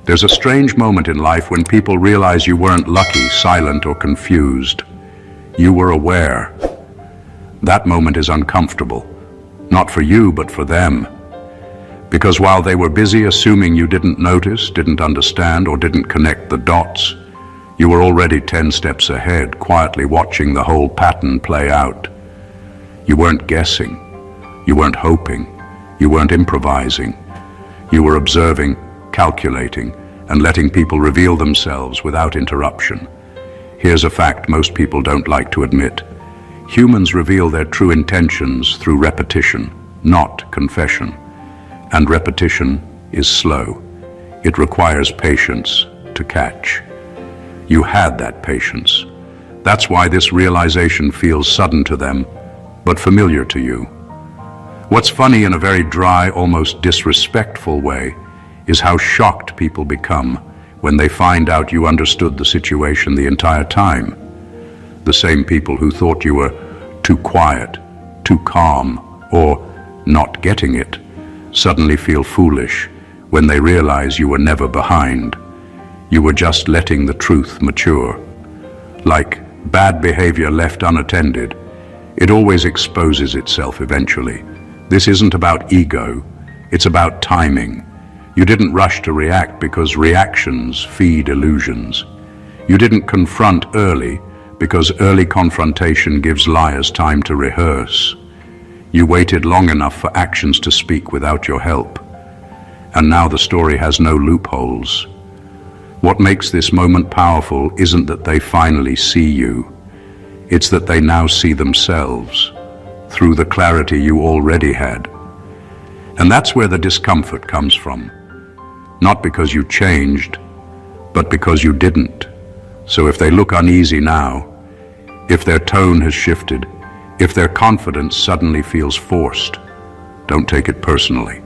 There's a strange moment in life when people realize you weren't lucky, silent, or confused. You were aware. That moment is uncomfortable. Not for you, but for them. Because while they were busy assuming you didn't notice, didn't understand, or didn't connect the dots, you were already 10 steps ahead, quietly watching the whole pattern play out. You weren't guessing. You weren't hoping. You weren't improvising. You were observing, calculating, and letting people reveal themselves without interruption. Here's a fact most people don't like to admit. Humans reveal their true intentions through repetition, not confession. And repetition is slow. It requires patience to catch. You had that patience. That's why this realization feels sudden to them, but familiar to you. What's funny in a very dry, almost disrespectful way is how shocked people become when they find out you understood the situation the entire time. The same people who thought you were too quiet, too calm, or not getting it, suddenly feel foolish when they realize you were never behind. You were just letting the truth mature. Like bad behavior left unattended, it always exposes itself eventually. This isn't about ego, it's about timing. You didn't rush to react because reactions feed illusions. You didn't confront early because early confrontation gives liars time to rehearse. You waited long enough for actions to speak without your help. And now the story has no loopholes. What makes this moment powerful isn't that they finally see you. It's that they now see themselves through the clarity you already had. And that's where the discomfort comes from. Not because you changed, but because you didn't. So if they look uneasy now, if their tone has shifted, if their confidence suddenly feels forced, don't take it personally.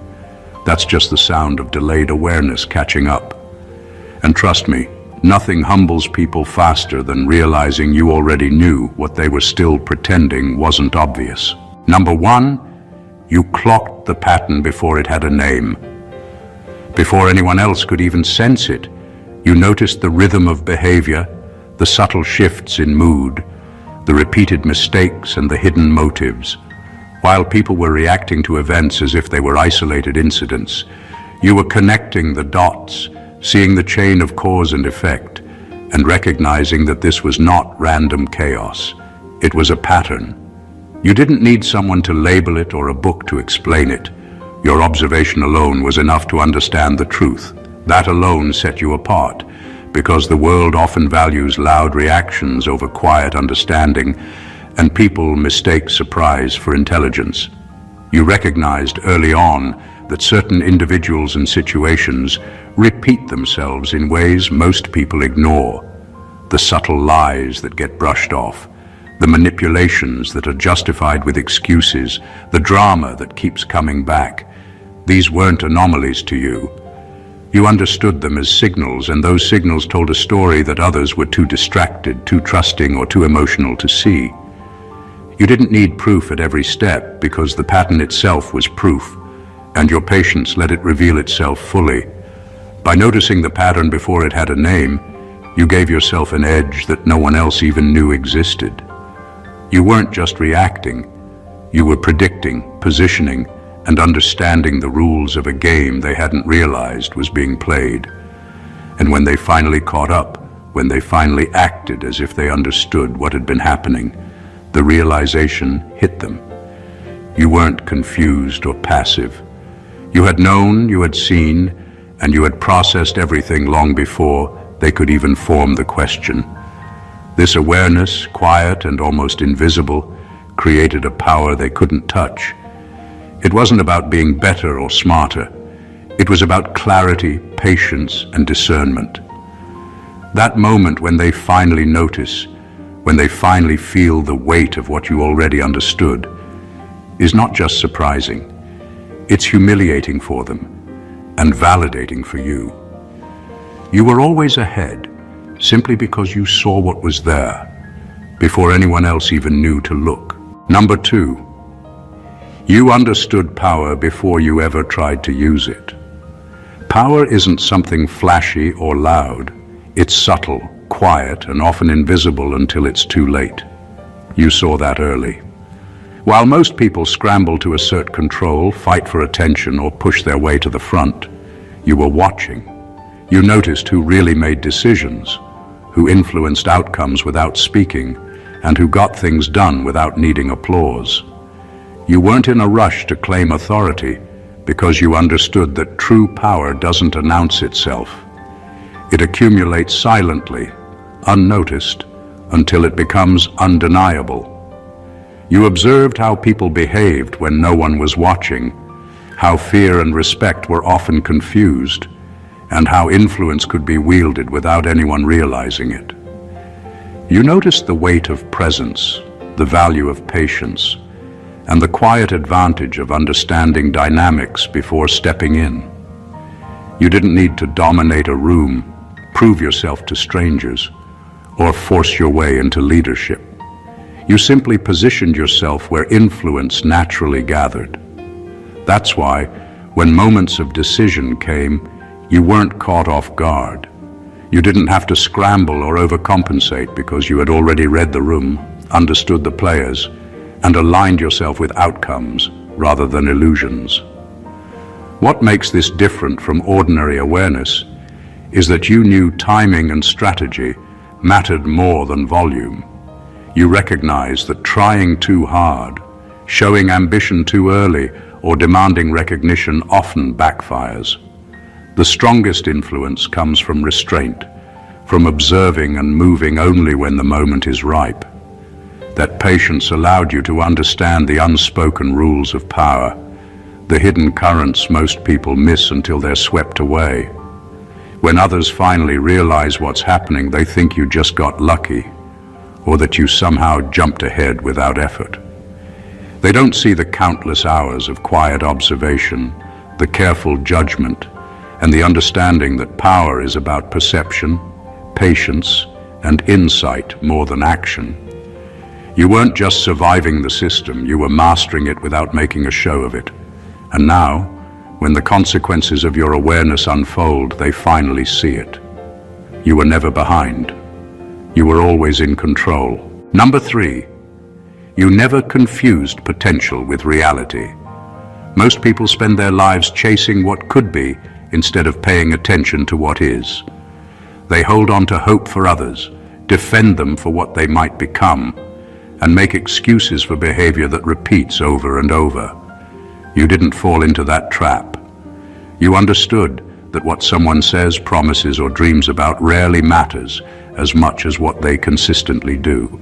That's just the sound of delayed awareness catching up. And trust me, nothing humbles people faster than realizing you already knew what they were still pretending wasn't obvious. Number one, you clocked the pattern before it had a name. Before anyone else could even sense it, you noticed the rhythm of behavior, the subtle shifts in mood, the repeated mistakes and the hidden motives. While people were reacting to events as if they were isolated incidents, you were connecting the dots, seeing the chain of cause and effect, and recognizing that this was not random chaos. It was a pattern. You didn't need someone to label it or a book to explain it. Your observation alone was enough to understand the truth. That alone set you apart, because the world often values loud reactions over quiet understanding, and people mistake surprise for intelligence. You recognized early on that certain individuals and situations repeat themselves in ways most people ignore. The subtle lies that get brushed off, the manipulations that are justified with excuses, the drama that keeps coming back. These weren't anomalies to you. You understood them as signals, and those signals told a story that others were too distracted, too trusting, or too emotional to see. You didn't need proof at every step because the pattern itself was proof, and your patience let it reveal itself fully. By noticing the pattern before it had a name, you gave yourself an edge that no one else even knew existed. You weren't just reacting, you were predicting, positioning, and understanding the rules of a game they hadn't realized was being played. And when they finally caught up, when they finally acted as if they understood what had been happening, the realization hit them. You weren't confused or passive. You had known, you had seen, and you had processed everything long before they could even form the question. This awareness, quiet and almost invisible, created a power they couldn't touch. It wasn't about being better or smarter. It was about clarity, patience, and discernment. That moment when they finally notice, when they finally feel the weight of what you already understood, is not just surprising. It's humiliating for them and validating for you. You were always ahead, simply because you saw what was there, before anyone else even knew to look. Number two, you understood power before you ever tried to use it. Power isn't something flashy or loud. It's subtle, quiet, and often invisible until it's too late. You saw that early. While most people scramble to assert control, fight for attention, or push their way to the front, you were watching. You noticed who really made decisions, who influenced outcomes without speaking, and who got things done without needing applause. You weren't in a rush to claim authority because you understood that true power doesn't announce itself. It accumulates silently, unnoticed, until it becomes undeniable. You observed how people behaved when no one was watching, how fear and respect were often confused, and how influence could be wielded without anyone realizing it. You noticed the weight of presence, the value of patience, and the quiet advantage of understanding dynamics before stepping in. You didn't need to dominate a room, prove yourself to strangers, or force your way into leadership. You simply positioned yourself where influence naturally gathered. That's why, when moments of decision came, you weren't caught off guard. You didn't have to scramble or overcompensate because you had already read the room, understood the players, and aligned yourself with outcomes rather than illusions. What makes this different from ordinary awareness is that you knew timing and strategy mattered more than volume. You recognized that trying too hard, showing ambition too early, or demanding recognition often backfires. The strongest influence comes from restraint, from observing and moving only when the moment is ripe. That patience allowed you to understand the unspoken rules of power, the hidden currents most people miss until they're swept away. When others finally realize what's happening, they think you just got lucky, or that you somehow jumped ahead without effort. They don't see the countless hours of quiet observation, the careful judgment, and the understanding that power is about perception, patience, and insight more than action. You weren't just surviving the system, you were mastering it without making a show of it. And now, when the consequences of your awareness unfold, they finally see it. You were never behind. You were always in control. Number 3, you never confused potential with reality. Most people spend their lives chasing what could be instead of paying attention to what is. They hold on to hope for others, defend them for what they might become, and make excuses for behavior that repeats over and over. You didn't fall into that trap. You understood that what someone says, promises, or dreams about rarely matters as much as what they consistently do.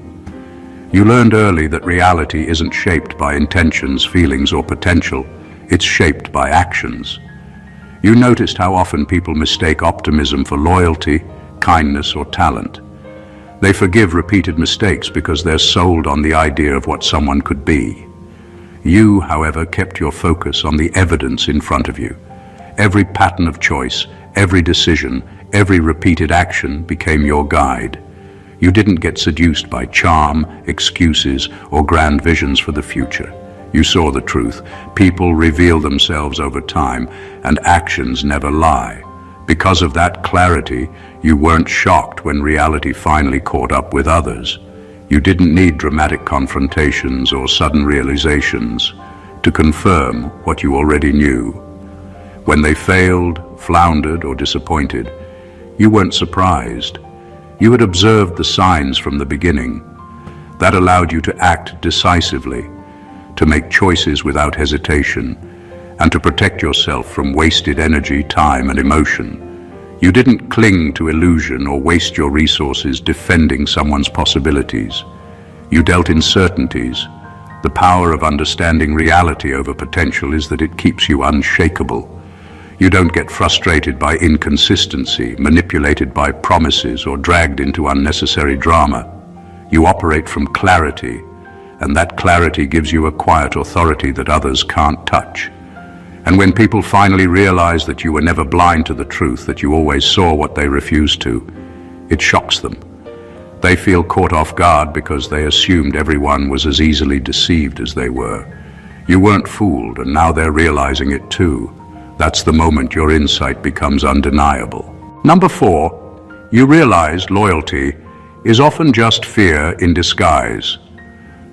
You learned early that reality isn't shaped by intentions, feelings, or potential. It's shaped by actions. You noticed how often people mistake optimism for loyalty, kindness, or talent. They forgive repeated mistakes because they're sold on the idea of what someone could be. You, however, kept your focus on the evidence in front of you. Every pattern of choice, every decision, every repeated action became your guide. You didn't get seduced by charm, excuses, or grand visions for the future. You saw the truth. People reveal themselves over time, and actions never lie. Because of that clarity, you weren't shocked when reality finally caught up with others. You didn't need dramatic confrontations or sudden realizations to confirm what you already knew. When they failed, floundered, or disappointed, you weren't surprised. You had observed the signs from the beginning. That allowed you to act decisively, to make choices without hesitation, and to protect yourself from wasted energy, time, and emotion. You didn't cling to illusion or waste your resources defending someone's possibilities. You dealt in certainties. The power of understanding reality over potential is that it keeps you unshakable. You don't get frustrated by inconsistency, manipulated by promises, or dragged into unnecessary drama. You operate from clarity, and that clarity gives you a quiet authority that others can't touch. And when people finally realize that you were never blind to the truth, that you always saw what they refused to, it shocks them. They feel caught off guard because they assumed everyone was as easily deceived as they were. You weren't fooled, and now they're realizing it too. That's the moment your insight becomes undeniable. Number 4, you realize loyalty is often just fear in disguise.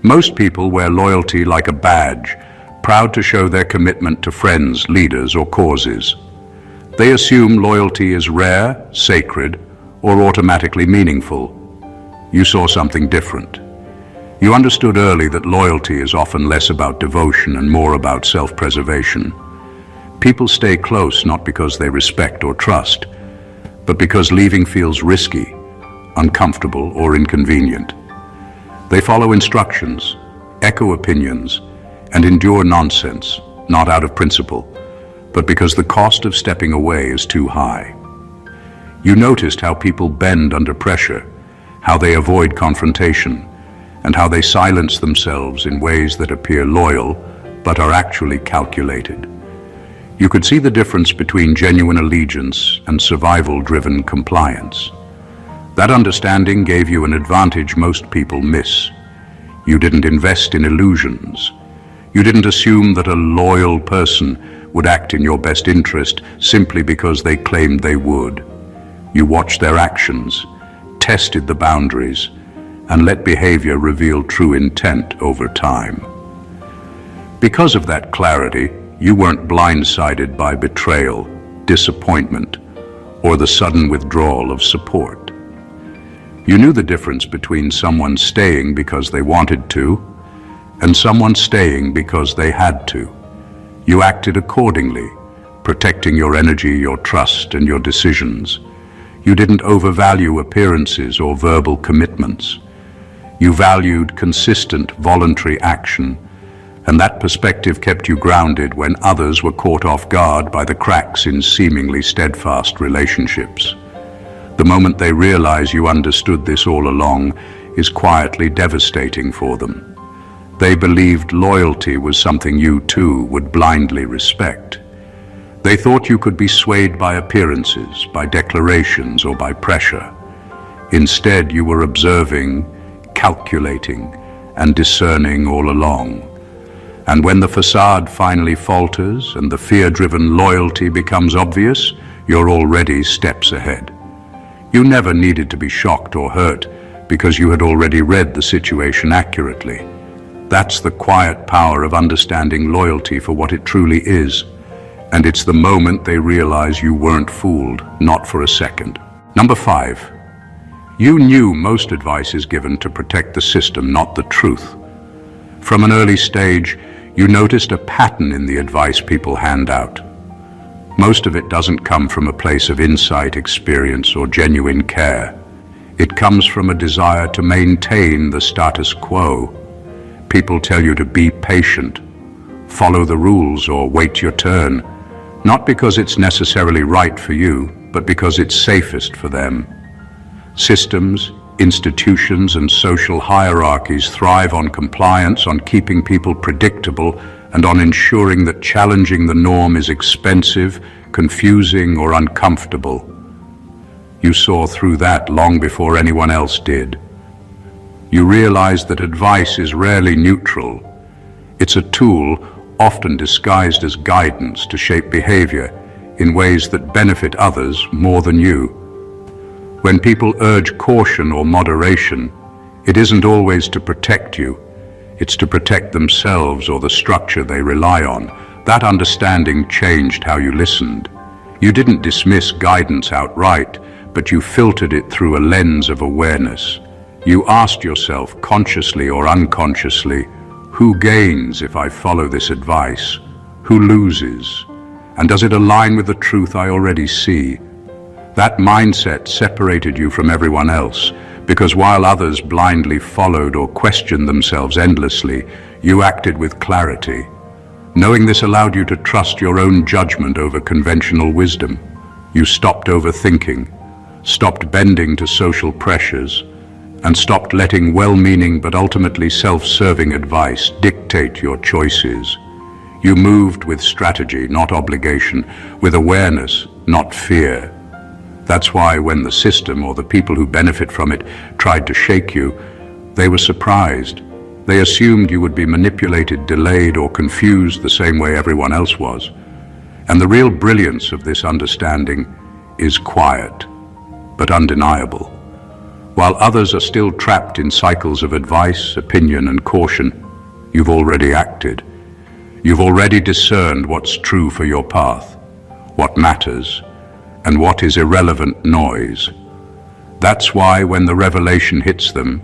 Most people wear loyalty like a badge, proud to show their commitment to friends, leaders, or causes. They assume loyalty is rare, sacred, or automatically meaningful. You saw something different. You understood early that loyalty is often less about devotion and more about self-preservation. People stay close not because they respect or trust, but because leaving feels risky, uncomfortable, or inconvenient. They follow instructions, echo opinions, and endure nonsense, not out of principle, but because the cost of stepping away is too high. You noticed how people bend under pressure, how they avoid confrontation, and how they silence themselves in ways that appear loyal, but are actually calculated. You could see the difference between genuine allegiance and survival-driven compliance. That understanding gave you an advantage most people miss. You didn't invest in illusions. You didn't assume that a loyal person would act in your best interest simply because they claimed they would. You watched their actions, tested the boundaries, and let behavior reveal true intent over time. Because of that clarity, you weren't blindsided by betrayal, disappointment, or the sudden withdrawal of support. You knew the difference between someone staying because they wanted to and someone staying because they had to. You acted accordingly, protecting your energy, your trust, and your decisions. You didn't overvalue appearances or verbal commitments. You valued consistent, voluntary action, and that perspective kept you grounded when others were caught off guard by the cracks in seemingly steadfast relationships. The moment they realize you understood this all along is quietly devastating for them. They believed loyalty was something you too would blindly respect. They thought you could be swayed by appearances, by declarations, or by pressure. Instead, you were observing, calculating, and discerning all along. And when the facade finally falters and the fear-driven loyalty becomes obvious, you're already steps ahead. You never needed to be shocked or hurt because you had already read the situation accurately. That's the quiet power of understanding loyalty for what it truly is. And it's the moment they realize you weren't fooled, not for a second. Number 5, you knew most advice is given to protect the system, not the truth. From an early stage, you noticed a pattern in the advice people hand out. Most of it doesn't come from a place of insight, experience, or genuine care. It comes from a desire to maintain the status quo. People tell you to be patient, follow the rules, or wait your turn, not because it's necessarily right for you, but because it's safest for them. Systems, institutions, and social hierarchies thrive on compliance, on keeping people predictable, and on ensuring that challenging the norm is expensive, confusing, or uncomfortable. You saw through that long before anyone else did. You realized that advice is rarely neutral. It's a tool, often disguised as guidance, to shape behavior in ways that benefit others more than you. When people urge caution or moderation, it isn't always to protect you. It's to protect themselves or the structure they rely on. That understanding changed how you listened. You didn't dismiss guidance outright, but you filtered it through a lens of awareness. You asked yourself, consciously or unconsciously, who gains if I follow this advice? Who loses? And does it align with the truth I already see? That mindset separated you from everyone else, because while others blindly followed or questioned themselves endlessly, you acted with clarity. Knowing this allowed you to trust your own judgment over conventional wisdom. You stopped overthinking, stopped bending to social pressures, and stopped letting well-meaning but ultimately self-serving advice dictate your choices. You moved with strategy, not obligation, with awareness, not fear. That's why when the system or the people who benefit from it tried to shake you, they were surprised. They assumed you would be manipulated, delayed, or confused the same way everyone else was. And the real brilliance of this understanding is quiet, but undeniable. While others are still trapped in cycles of advice, opinion, and caution, you've already acted. You've already discerned what's true for your path, what matters, and what is irrelevant noise. That's why when the revelation hits them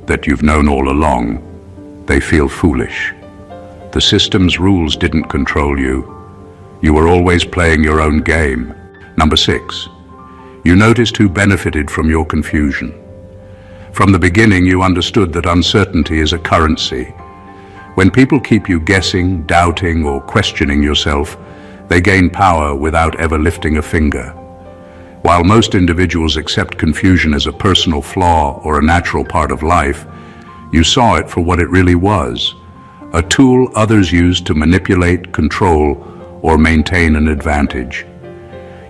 that you've known all along, they feel foolish. The system's rules didn't control you. You were always playing your own game. Number 6, you noticed who benefited from your confusion. From the beginning, you understood that uncertainty is a currency. When people keep you guessing, doubting, or questioning yourself, they gain power without ever lifting a finger. While most individuals accept confusion as a personal flaw or a natural part of life, you saw it for what it really was, a tool others used to manipulate, control, or maintain an advantage.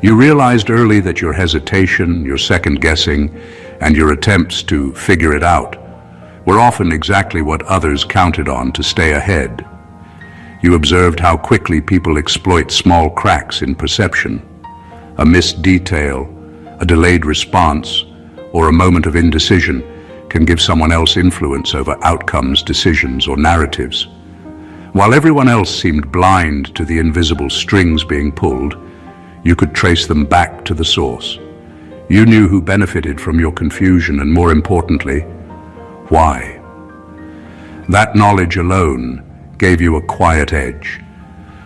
You realized early that your hesitation, your second guessing, and your attempts to figure it out were often exactly what others counted on to stay ahead. You observed how quickly people exploit small cracks in perception. A missed detail, a delayed response, or a moment of indecision can give someone else influence over outcomes, decisions, or narratives. While everyone else seemed blind to the invisible strings being pulled, you could trace them back to the source. You knew who benefited from your confusion and, more importantly, why. That knowledge alone gave you a quiet edge,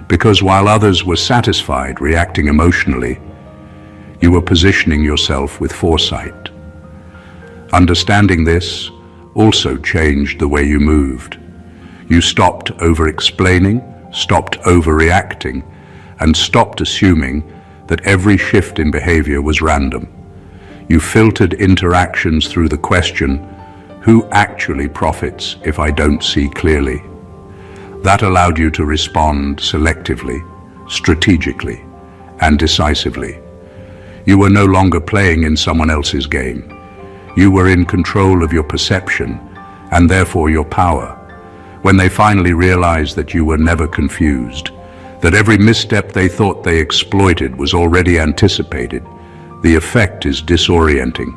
because while others were satisfied reacting emotionally, you were positioning yourself with foresight. Understanding this also changed the way you moved. You stopped over-explaining, stopped overreacting, and stopped assuming that every shift in behavior was random. You filtered interactions through the question, who actually profits if I don't see clearly? That allowed you to respond selectively, strategically, and decisively. You were no longer playing in someone else's game. You were in control of your perception and therefore your power. When they finally realized that you were never confused, that every misstep they thought they exploited was already anticipated, the effect is disorienting.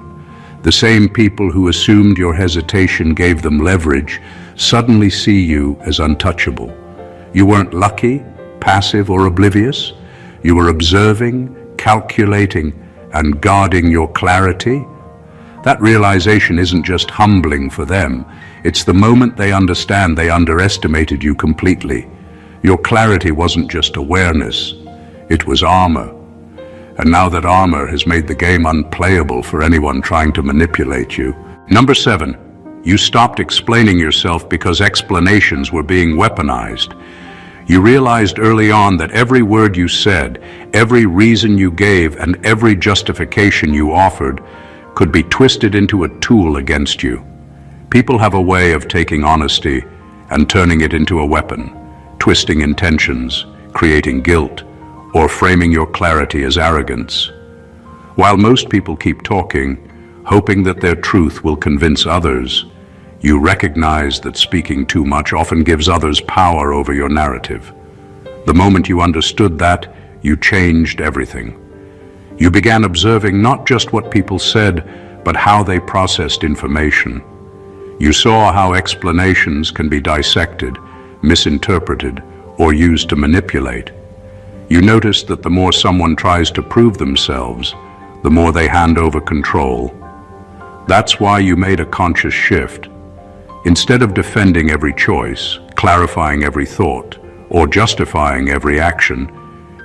The same people who assumed your hesitation gave them leverage suddenly see you as untouchable. You weren't lucky, passive, or oblivious. You were observing, calculating, and guarding your clarity. That realization isn't just humbling for them. It's the moment they understand they underestimated you completely. Your clarity wasn't just awareness, it was armor. And now that armor has made the game unplayable for anyone trying to manipulate you. Number 7, you stopped explaining yourself because explanations were being weaponized. You realized early on that every word you said, every reason you gave, and every justification you offered could be twisted into a tool against you. People have a way of taking honesty and turning it into a weapon, twisting intentions, creating guilt, or framing your clarity as arrogance. While most people keep talking, hoping that their truth will convince others, you recognize that speaking too much often gives others power over your narrative. The moment you understood that, you changed everything. You began observing not just what people said, but how they processed information. You saw how explanations can be dissected, misinterpreted, or used to manipulate. You noticed that the more someone tries to prove themselves, the more they hand over control. That's why you made a conscious shift. Instead of defending every choice, clarifying every thought, or justifying every action,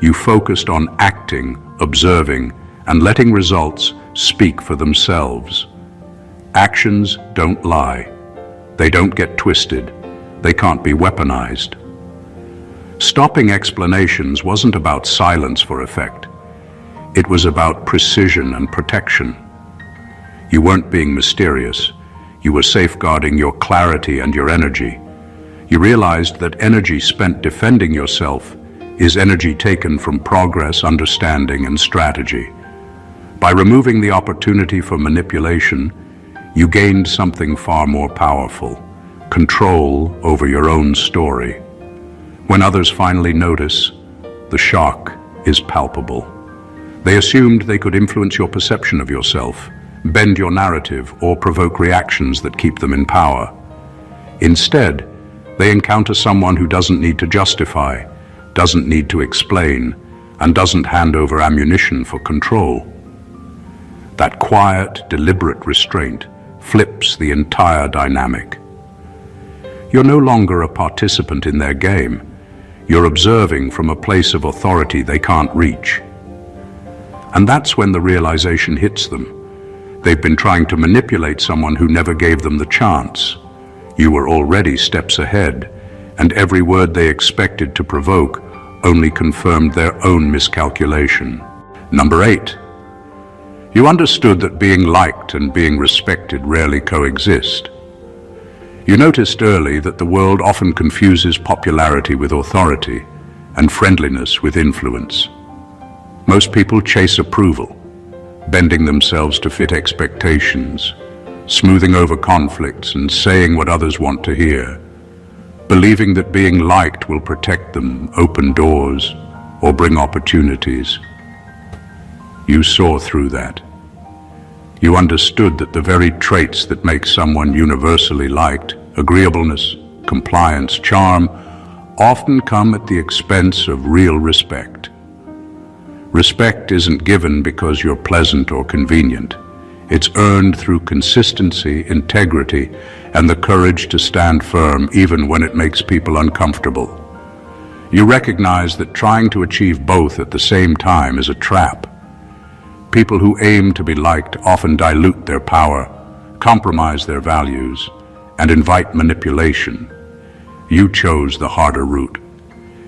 you focused on acting, observing, and letting results speak for themselves. Actions don't lie. They don't get twisted. They can't be weaponized. Stopping explanations wasn't about silence for effect. It was about precision and protection. You weren't being mysterious. You were safeguarding your clarity and your energy. You realized that energy spent defending yourself is energy taken from progress, understanding, and strategy. By removing the opportunity for manipulation, you gained something far more powerful: control over your own story. When others finally notice, the shock is palpable. They assumed they could influence your perception of yourself, bend your narrative, or provoke reactions that keep them in power. Instead, they encounter someone who doesn't need to justify, doesn't need to explain, and doesn't hand over ammunition for control. That quiet, deliberate restraint flips the entire dynamic. You're no longer a participant in their game. You're observing from a place of authority they can't reach. And that's when the realization hits them. They've been trying to manipulate someone who never gave them the chance. You were already steps ahead, and every word they expected to provoke only confirmed their own miscalculation. Number 8. You understood that being liked and being respected rarely coexist. You noticed early that the world often confuses popularity with authority and friendliness with influence. Most people chase approval, bending themselves to fit expectations, smoothing over conflicts and saying what others want to hear, believing that being liked will protect them, open doors, or bring opportunities. You saw through that. You understood that the very traits that make someone universally liked, agreeableness, compliance, charm, often come at the expense of real respect. Respect isn't given because you're pleasant or convenient. It's earned through consistency, integrity, and the courage to stand firm even when it makes people uncomfortable. You recognize that trying to achieve both at the same time is a trap. People who aim to be liked often dilute their power, compromise their values, and invite manipulation. You chose the harder route.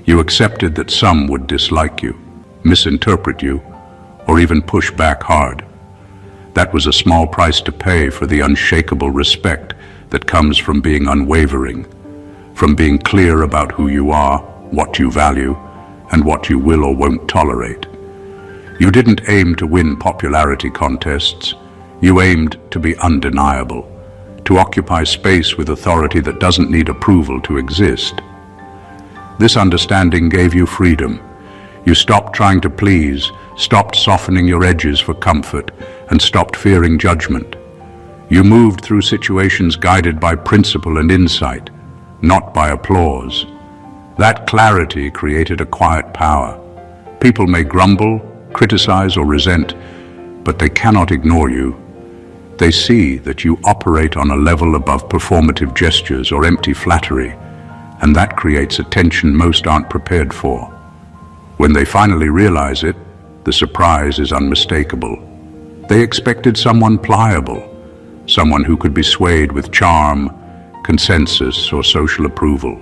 You accepted that some would dislike you, misinterpret you, or even push back hard. That was a small price to pay for the unshakable respect that comes from being unwavering, from being clear about who you are, what you value, and what you will or won't tolerate. You didn't aim to win popularity contests. You aimed to be undeniable, to occupy space with authority that doesn't need approval to exist. This understanding gave you freedom. You stopped trying to please, stopped softening your edges for comfort, and stopped fearing judgment. You moved through situations guided by principle and insight, not by applause. That clarity created a quiet power. People may grumble, criticize, or resent, but they cannot ignore you. They see that you operate on a level above performative gestures or empty flattery, and that creates a tension most aren't prepared for. When they finally realize it, the surprise is unmistakable. They expected someone pliable, someone who could be swayed with charm, consensus, or social approval.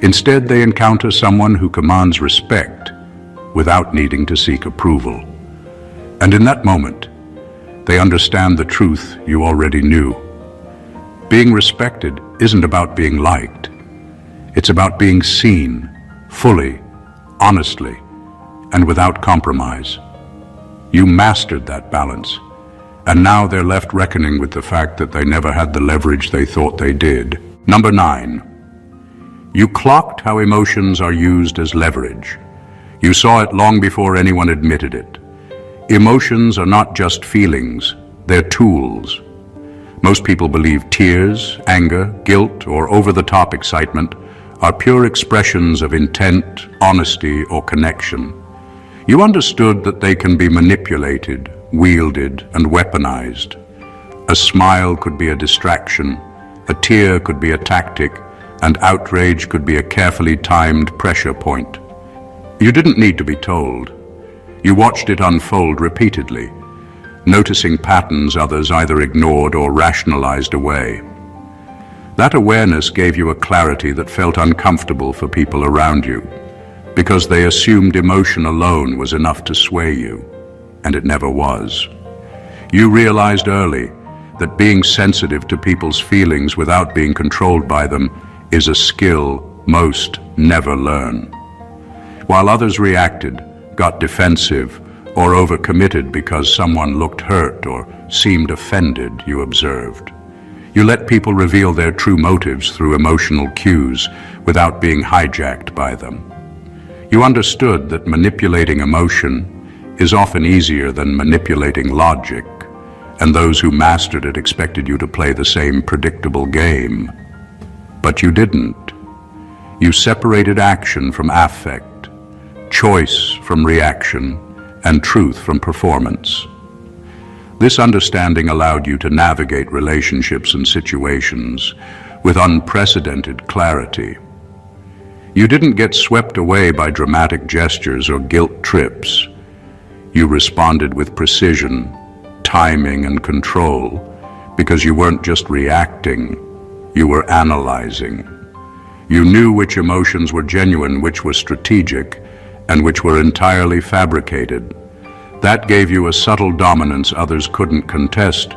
Instead, they encounter someone who commands respect without needing to seek approval. And in that moment, they understand the truth you already knew. Being respected isn't about being liked. It's about being seen, fully, honestly, and without compromise. You mastered that balance, and now they're left reckoning with the fact that they never had the leverage they thought they did. Number 9. You clocked how emotions are used as leverage. You saw it long before anyone admitted it. Emotions are not just feelings, they're tools. Most people believe tears, anger, guilt, or over-the-top excitement are pure expressions of intent, honesty, or connection. You understood that they can be manipulated, wielded, and weaponized. A smile could be a distraction, a tear could be a tactic, and outrage could be a carefully timed pressure point. You didn't need to be told. You watched it unfold repeatedly, noticing patterns others either ignored or rationalized away. That awareness gave you a clarity that felt uncomfortable for people around you, because they assumed emotion alone was enough to sway you, and it never was. You realized early that being sensitive to people's feelings without being controlled by them is a skill most never learn. While others reacted, got defensive, or overcommitted because someone looked hurt or seemed offended, you observed. You let people reveal their true motives through emotional cues without being hijacked by them. You understood that manipulating emotion is often easier than manipulating logic, and those who mastered it expected you to play the same predictable game. But you didn't. You separated action from affect, choice from reaction, and truth from performance. This understanding allowed you to navigate relationships and situations with unprecedented clarity. You didn't get swept away by dramatic gestures or guilt trips. You responded with precision, timing, and control, because you weren't just reacting, you were analyzing. You knew which emotions were genuine, which were strategic, and which were entirely fabricated. That gave you a subtle dominance others couldn't contest,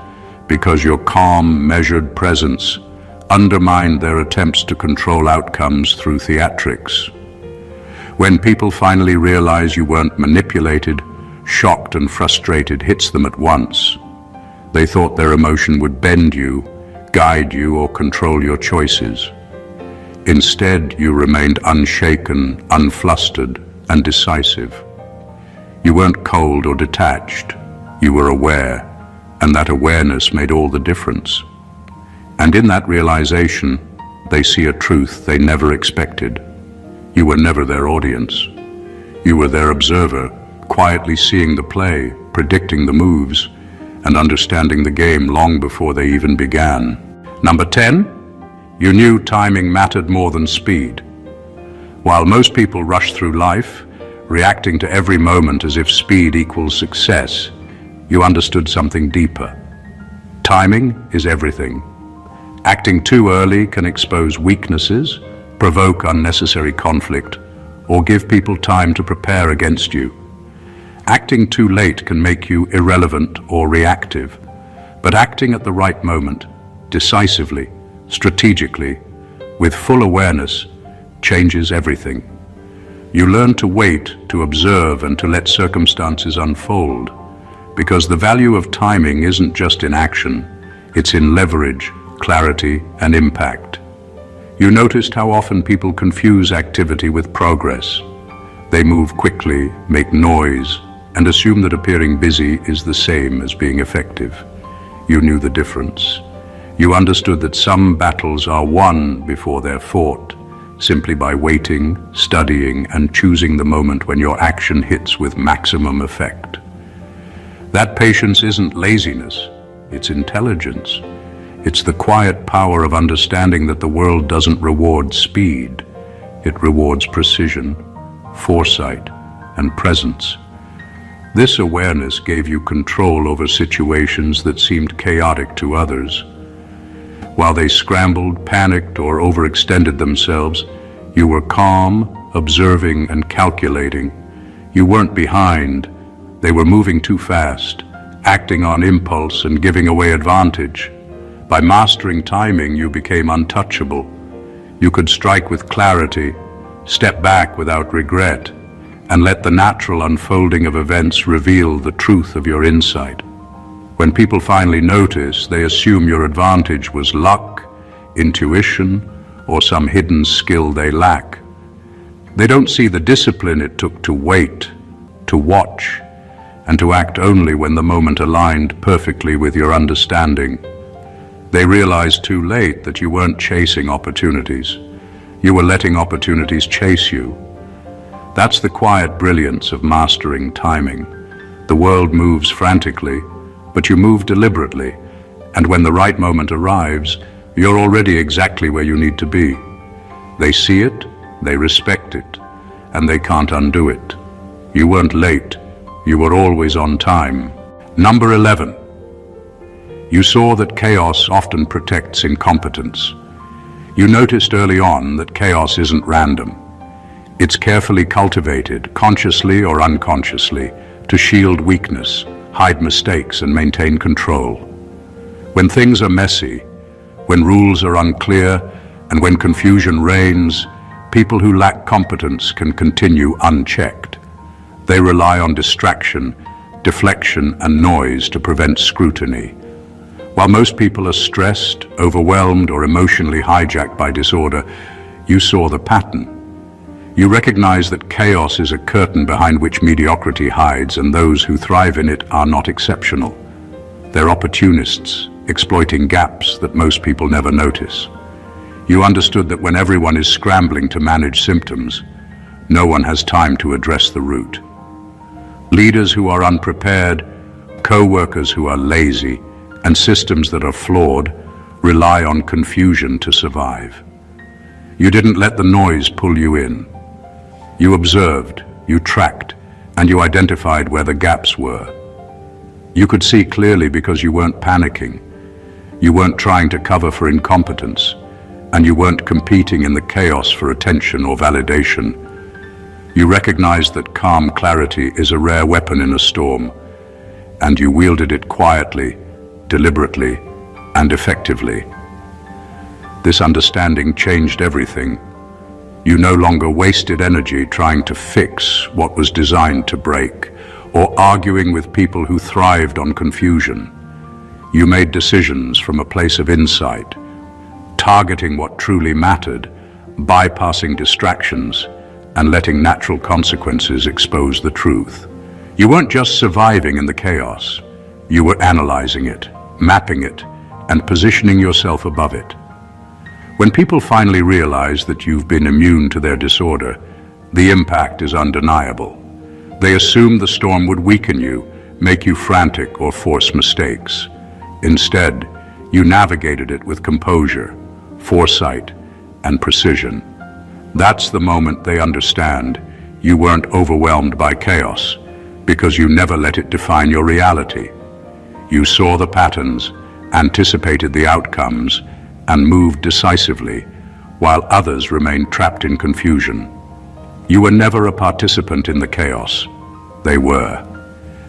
because your calm, measured presence undermined their attempts to control outcomes through theatrics. When people finally realize you weren't manipulated, shocked and frustrated hits them at once. They thought their emotion would bend you, guide you, or control your choices. Instead, you remained unshaken, unflustered, and decisive. You weren't cold or detached. You were aware, and that awareness made all the difference. And in that realization, they see a truth they never expected. You were never their audience. You were their observer, quietly seeing the play, predicting the moves, and understanding the game long before they even began. Number 10, you knew timing mattered more than speed. While most people rush through life, reacting to every moment as if speed equals success, you understood something deeper. Timing is everything. Acting too early can expose weaknesses, provoke unnecessary conflict, or give people time to prepare against you. Acting too late can make you irrelevant or reactive, but acting at the right moment, decisively, strategically, with full awareness, changes everything. You learn to wait, to observe, and to let circumstances unfold, because the value of timing isn't just in action, it's in leverage, clarity, and impact. You noticed how often people confuse activity with progress. They move quickly, make noise, and assume that appearing busy is the same as being effective. You knew the difference. You understood that some battles are won before they're fought, simply by waiting, studying, and choosing the moment when your action hits with maximum effect. That patience isn't laziness, it's intelligence. It's the quiet power of understanding that the world doesn't reward speed. It rewards precision, foresight, and presence. This awareness gave you control over situations that seemed chaotic to others. While they scrambled, panicked, or overextended themselves, you were calm, observing, and calculating. You weren't behind. They were moving too fast, acting on impulse and giving away advantage. By mastering timing, you became untouchable. You could strike with clarity, step back without regret, and let the natural unfolding of events reveal the truth of your insight. When people finally notice, they assume your advantage was luck, intuition, or some hidden skill they lack. They don't see the discipline it took to wait, to watch, and to act only when the moment aligned perfectly with your understanding. They realize too late that you weren't chasing opportunities. You were letting opportunities chase you. That's the quiet brilliance of mastering timing. The world moves frantically, but you move deliberately, and when the right moment arrives, you're already exactly where you need to be. They see it, they respect it, and they can't undo it. You weren't late, you were always on time. Number 11. You saw that chaos often protects incompetence. You noticed early on that chaos isn't random. It's carefully cultivated, consciously or unconsciously, to shield weakness, hide mistakes, and maintain control. When things are messy, when rules are unclear, and when confusion reigns, people who lack competence can continue unchecked. They rely on distraction, deflection, and noise to prevent scrutiny. While most people are stressed, overwhelmed, or emotionally hijacked by disorder, you saw the pattern. You recognize that chaos is a curtain behind which mediocrity hides, and those who thrive in it are not exceptional. They're opportunists, exploiting gaps that most people never notice. You understood that when everyone is scrambling to manage symptoms, no one has time to address the root. Leaders who are unprepared, co-workers who are lazy, and systems that are flawed rely on confusion to survive. You didn't let the noise pull you in. You observed, you tracked, and you identified where the gaps were. You could see clearly because you weren't panicking. You weren't trying to cover for incompetence, and you weren't competing in the chaos for attention or validation. You recognized that calm clarity is a rare weapon in a storm, and you wielded it quietly, deliberately, and effectively. This understanding changed everything. You no longer wasted energy trying to fix what was designed to break, or arguing with people who thrived on confusion. You made decisions from a place of insight, targeting what truly mattered, bypassing distractions, and letting natural consequences expose the truth. You weren't just surviving in the chaos. You were analyzing it, mapping it, and positioning yourself above it. When people finally realize that you've been immune to their disorder, the impact is undeniable. They assume the storm would weaken you, make you frantic, or force mistakes. Instead, you navigated it with composure, foresight, and precision. That's the moment they understand you weren't overwhelmed by chaos, because you never let it define your reality. You saw the patterns, anticipated the outcomes, and moved decisively, while others remained trapped in confusion. You were never a participant in the chaos. They were.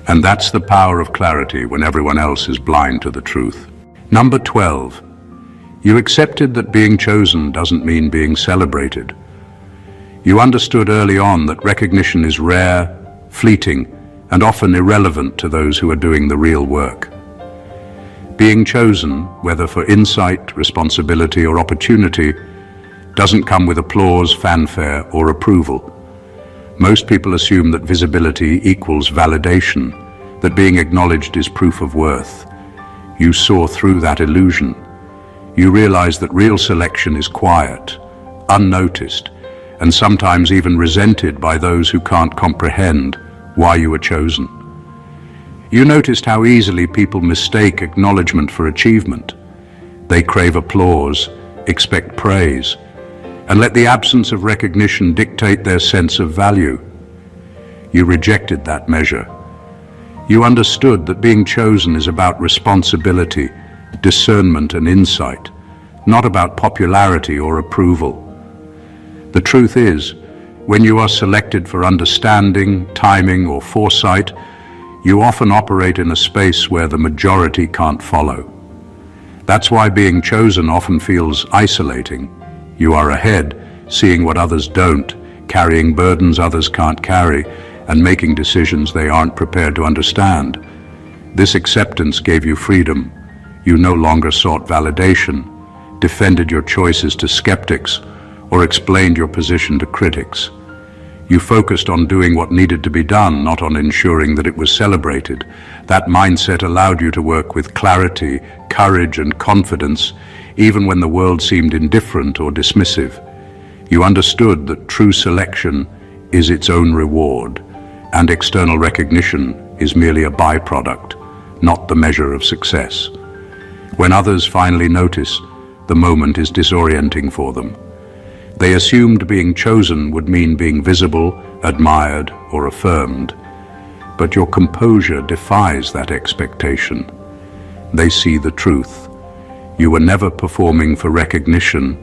And that's the power of clarity when everyone else is blind to the truth. Number 12. You accepted that being chosen doesn't mean being celebrated. You understood early on that recognition is rare, fleeting, and often irrelevant to those who are doing the real work. Being chosen, whether for insight, responsibility, or opportunity, doesn't come with applause, fanfare, or approval. Most people assume that visibility equals validation, that being acknowledged is proof of worth. You saw through that illusion. You realized that real selection is quiet, unnoticed, and sometimes even resented by those who can't comprehend why you were chosen. You noticed how easily people mistake acknowledgement for achievement. They crave applause, expect praise, and let the absence of recognition dictate their sense of value. You rejected that measure. You understood that being chosen is about responsibility, discernment, and insight, not about popularity or approval. The truth is, when you are selected for understanding, timing, or foresight, you often operate in a space where the majority can't follow. That's why being chosen often feels isolating. You are ahead, seeing what others don't, carrying burdens others can't carry, and making decisions they aren't prepared to understand. This acceptance gave you freedom. You no longer sought validation, defended your choices to skeptics, or explained your position to critics. You focused on doing what needed to be done, not on ensuring that it was celebrated. That mindset allowed you to work with clarity, courage, and confidence, even when the world seemed indifferent or dismissive. You understood that true selection is its own reward, and external recognition is merely a byproduct, not the measure of success. When others finally notice, the moment is disorienting for them. They assumed being chosen would mean being visible, admired, or affirmed. But your composure defies that expectation. They see the truth. You were never performing for recognition,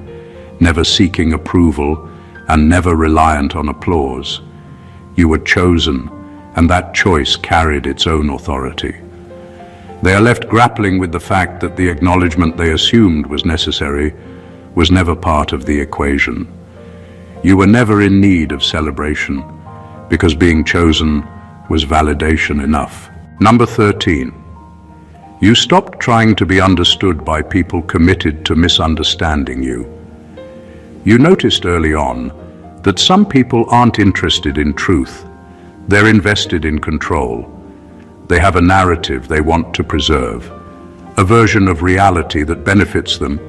never seeking approval, and never reliant on applause. You were chosen, and that choice carried its own authority. They are left grappling with the fact that the acknowledgement they assumed was necessary was never part of the equation. You were never in need of celebration, because being chosen was validation enough. Number 13. You stopped trying to be understood by people committed to misunderstanding you. You noticed early on that some people aren't interested in truth. They're invested in control. They have a narrative they want to preserve, a version of reality that benefits them,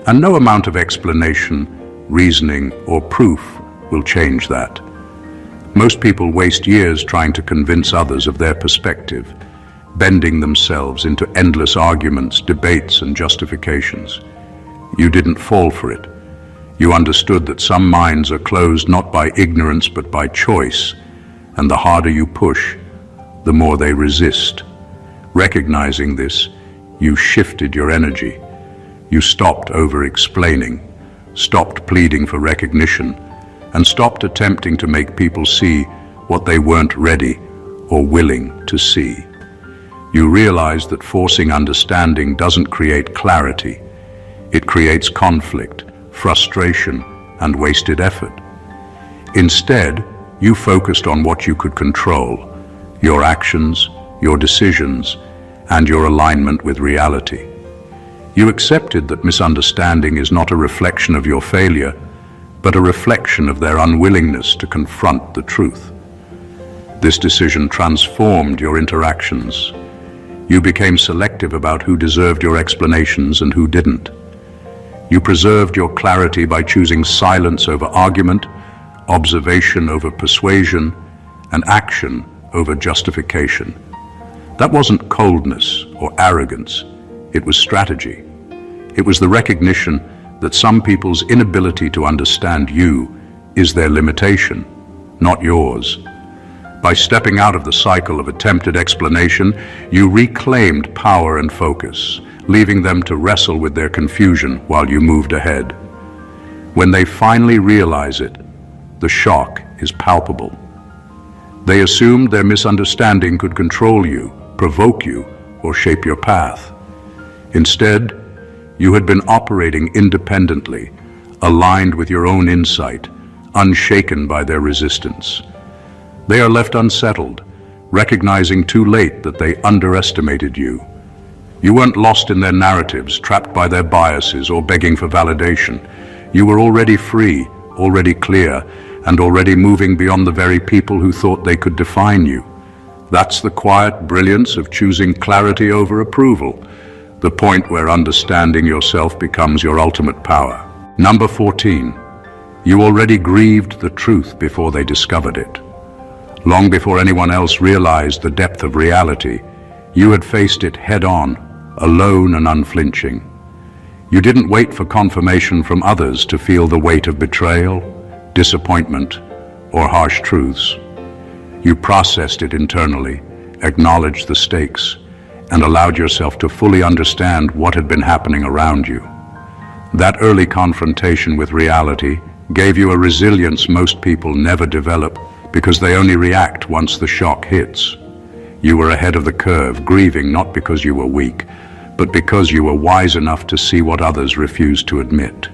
and no amount of explanation, reasoning, or proof will change that. Most people waste years trying to convince others of their perspective, bending themselves into endless arguments, debates, and justifications. You didn't fall for it. You understood that some minds are closed not by ignorance but by choice, and the harder you push, the more they resist. Recognizing this, you shifted your energy. You stopped over-explaining, stopped pleading for recognition, and stopped attempting to make people see what they weren't ready or willing to see. You realized that forcing understanding doesn't create clarity. It creates conflict, frustration, and wasted effort. Instead, you focused on what you could control: your actions, your decisions, and your alignment with reality. You accepted that misunderstanding is not a reflection of your failure, but a reflection of their unwillingness to confront the truth. This decision transformed your interactions. You became selective about who deserved your explanations and who didn't. You preserved your clarity by choosing silence over argument, observation over persuasion, and action over justification. That wasn't coldness or arrogance. It was strategy. It was the recognition that some people's inability to understand you is their limitation, not yours. By stepping out of the cycle of attempted explanation, you reclaimed power and focus, leaving them to wrestle with their confusion while you moved ahead. When they finally realize it, the shock is palpable. They assumed their misunderstanding could control you, provoke you, or shape your path. Instead, you had been operating independently, aligned with your own insight, unshaken by their resistance. They are left unsettled, recognizing too late that they underestimated you. You weren't lost in their narratives, trapped by their biases, or begging for validation. You were already free, already clear, and already moving beyond the very people who thought they could define you. That's the quiet brilliance of choosing clarity over approval, the point where understanding yourself becomes your ultimate power. Number 14. You already grieved the truth before they discovered it. Long before anyone else realized the depth of reality, you had faced it head-on, alone and unflinching. You didn't wait for confirmation from others to feel the weight of betrayal, disappointment, or harsh truths. You processed it internally, acknowledged the stakes, and allowed yourself to fully understand what had been happening around you. That early confrontation with reality gave you a resilience most people never develop because they only react once the shock hits. You were ahead of the curve, grieving not because you were weak, but because you were wise enough to see what others refused to admit.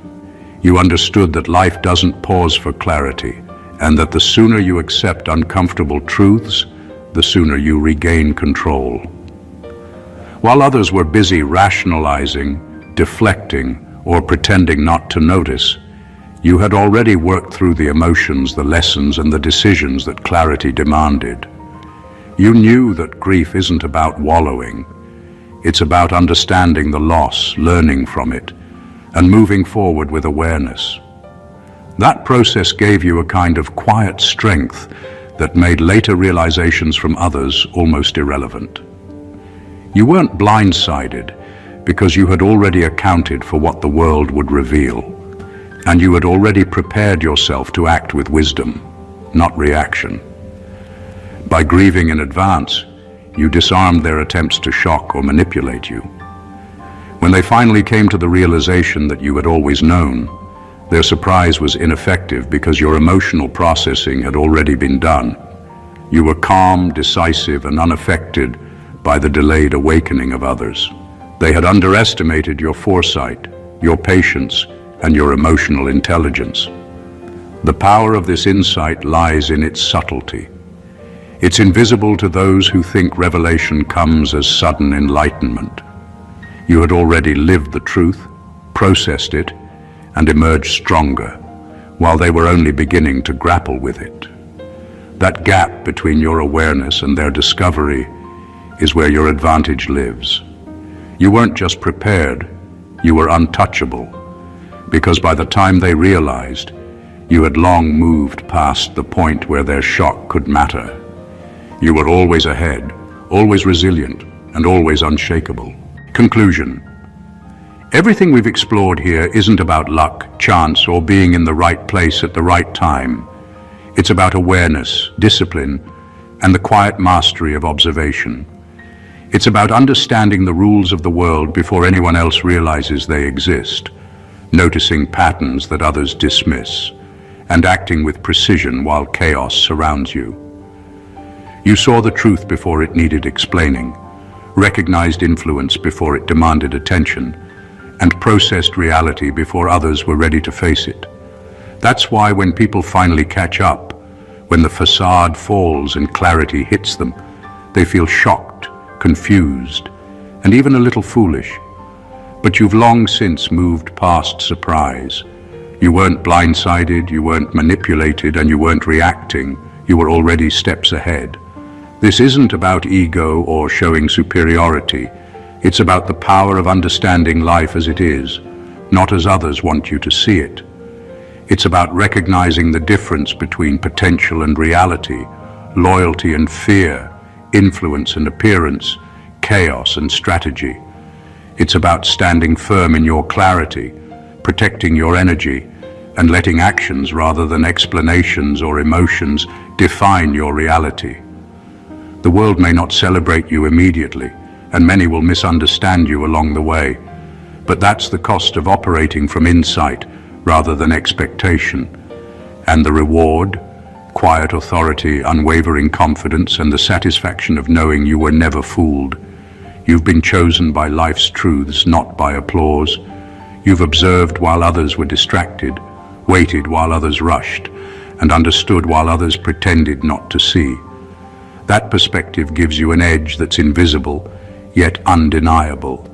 You understood that life doesn't pause for clarity, and that the sooner you accept uncomfortable truths, the sooner you regain control. While others were busy rationalizing, deflecting, or pretending not to notice, you had already worked through the emotions, the lessons, and the decisions that clarity demanded. You knew that grief isn't about wallowing. It's about understanding the loss, learning from it, and moving forward with awareness. That process gave you a kind of quiet strength that made later realizations from others almost irrelevant. You weren't blindsided because you had already accounted for what the world would reveal, and you had already prepared yourself to act with wisdom, not reaction. By grieving in advance, you disarmed their attempts to shock or manipulate you. When they finally came to the realization that you had always known, their surprise was ineffective because your emotional processing had already been done. You were calm, decisive, and unaffected by the delayed awakening of others. They had underestimated your foresight, your patience, and your emotional intelligence. The power of this insight lies in its subtlety. It's invisible to those who think revelation comes as sudden enlightenment. You had already lived the truth, processed it, and emerged stronger, while they were only beginning to grapple with it. That gap between your awareness and their discovery is where your advantage lives. You weren't just prepared, you were untouchable, because by the time they realized, you had long moved past the point where their shock could matter. You were always ahead, always resilient, and always unshakable. Conclusion. Everything we've explored here isn't about luck, chance, or being in the right place at the right time. It's about awareness, discipline, and the quiet mastery of observation. It's about understanding the rules of the world before anyone else realizes they exist, noticing patterns that others dismiss, and acting with precision while chaos surrounds you. You saw the truth before it needed explaining, recognized influence before it demanded attention, and processed reality before others were ready to face it. That's why when people finally catch up, when the facade falls and clarity hits them, they feel shocked, confused, and even a little foolish. But you've long since moved past surprise. You weren't blindsided, you weren't manipulated, and you weren't reacting. You were already steps ahead. This isn't about ego or showing superiority. It's about the power of understanding life as it is, not as others want you to see it. It's about recognizing the difference between potential and reality, loyalty and fear, influence and appearance, chaos and strategy. It's about standing firm in your clarity, protecting your energy, and letting actions rather than explanations or emotions define your reality. The world may not celebrate you immediately, and many will misunderstand you along the way. But that's the cost of operating from insight rather than expectation. And the reward, quiet authority, unwavering confidence, and the satisfaction of knowing you were never fooled. You've been chosen by life's truths, not by applause. You've observed while others were distracted, waited while others rushed, and understood while others pretended not to see. That perspective gives you an edge that's invisible, yet undeniable.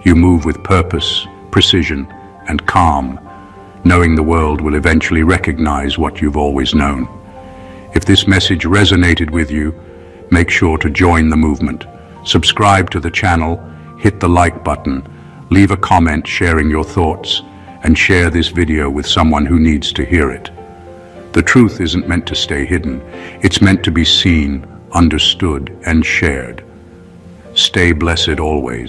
You move with purpose, precision, and calm, knowing the world will eventually recognize what you've always known. If this message resonated with you, make sure to join the movement. Subscribe to the channel, hit the like button, leave a comment sharing your thoughts, and share this video with someone who needs to hear it. The truth isn't meant to stay hidden. It's meant to be seen, understood, and shared. Stay blessed always.